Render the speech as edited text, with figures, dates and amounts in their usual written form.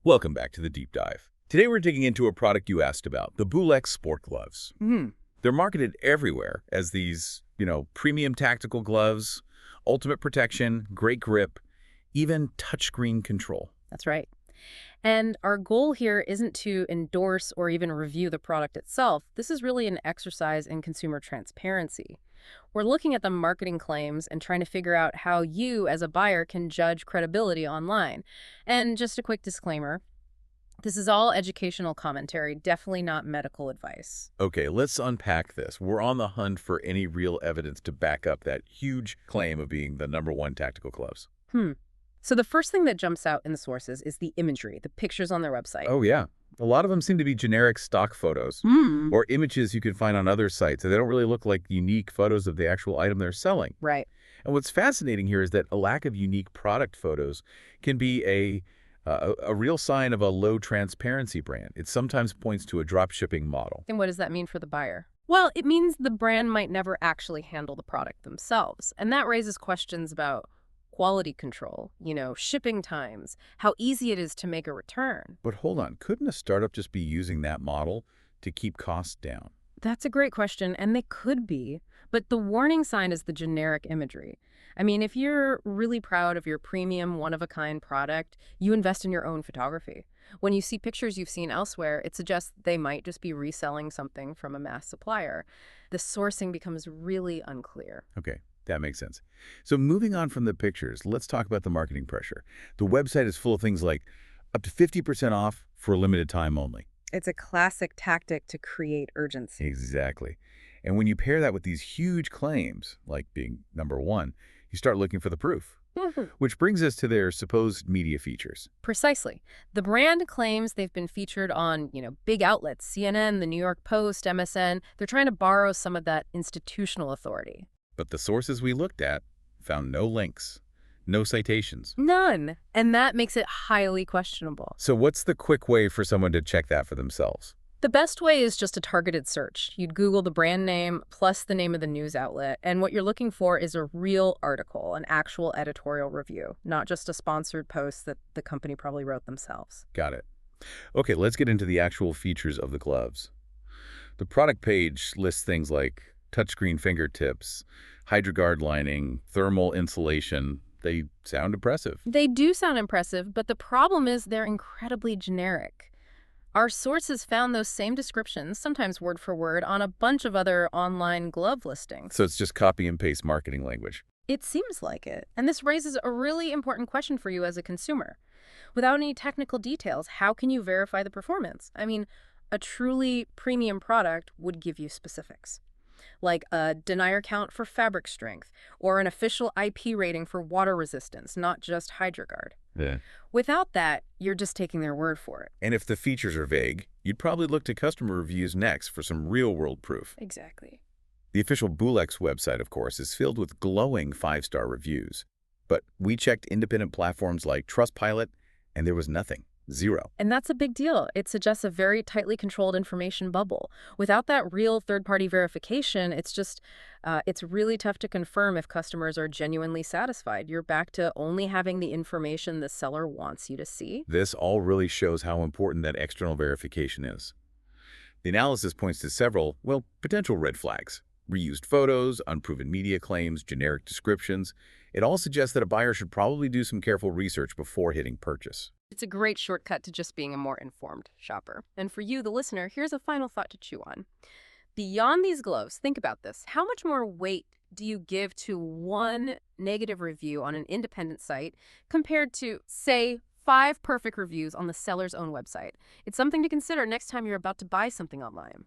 Welcome back to the Deep Dive. Today we're digging into a product you asked about, the BooLex Sport Gloves. They're marketed everywhere as these, premium tactical gloves, ultimate protection, great grip, even touchscreen control. That's right. And our goal here isn't to endorse or even review the product itself. This is really an exercise in consumer transparency. We're looking at the marketing claims and trying to figure out how you, as a buyer, can judge credibility online. And just a quick disclaimer, this is all educational commentary, definitely not medical advice. Okay, let's unpack this. We're on the hunt for any real evidence to back up that huge claim of being the #1 tactical gloves. So the first thing that jumps out in the sources is the imagery, the pictures on their website. Oh, yeah. A lot of them seem to be generic stock photos or images you can find on other sites. They don't really look like unique photos of the actual item they're selling. Right. And what's fascinating here is that a lack of unique product photos can be a real sign of a low transparency brand. It sometimes points to a drop shipping model. And what does that mean for the buyer? Well, it means the brand might never actually handle the product themselves. And that raises questions about quality control, shipping times, how easy it is to make a return. But hold on, couldn't a startup just be using that model to keep costs down? That's a great question, and they could be. But the warning sign is the generic imagery. I mean, if you're really proud of your premium, one-of-a-kind product, you invest in your own photography. When you see pictures you've seen elsewhere, it suggests they might just be reselling something from a mass supplier. The sourcing becomes really unclear. Okay, that makes sense. So moving on from the pictures, let's talk about the marketing pressure. The website is full of things like up to 50% off for a limited time only. It's a classic tactic to create urgency. Exactly. And when you pair that with these huge claims, like being #1, you start looking for the proof. Which brings us to their supposed media features. Precisely. The brand claims they've been featured on, big outlets, CNN, the New York Post, MSN. They're trying to borrow some of that institutional authority. But the sources we looked at found no links, no citations. None. And that makes it highly questionable. So what's the quick way for someone to check that for themselves? The best way is just a targeted search. You'd Google the brand name plus the name of the news outlet, and what you're looking for is a real article, an actual editorial review, not just a sponsored post that the company probably wrote themselves. Got it. Okay, let's get into the actual features of the gloves. The product page lists things like touchscreen fingertips, HydroGuard lining, thermal insulation. They sound impressive. They do sound impressive, but the problem is they're incredibly generic. Our sources found those same descriptions, sometimes word for word, on a bunch of other online glove listings. So it's just copy and paste marketing language. It seems like it. And this raises a really important question for you as a consumer. Without any technical details, how can you verify the performance? I mean, a truly premium product would give you specifics, like a denier count for fabric strength or an official IP rating for water resistance, not just HydroGuard. Yeah. Without that, you're just taking their word for it. And if the features are vague, you'd probably look to customer reviews next for some real-world proof. Exactly. The official BooLex website, of course, is filled with glowing 5-star reviews. But we checked independent platforms like Trustpilot, and there was nothing. Zero. And that's a big deal. It suggests a very tightly controlled information bubble. Without that real third-party verification, it's really tough to confirm if customers are genuinely satisfied. You're back to only having the information the seller wants you to see. This all really shows how important that external verification is. The analysis points to several, potential red flags. Reused photos, unproven media claims, generic descriptions. It all suggests that a buyer should probably do some careful research before hitting purchase. It's a great shortcut to just being a more informed shopper. And for you, the listener, here's a final thought to chew on. Beyond these gloves, think about this. How much more weight do you give to one negative review on an independent site compared to, say, 5 perfect reviews on the seller's own website? It's something to consider next time you're about to buy something online.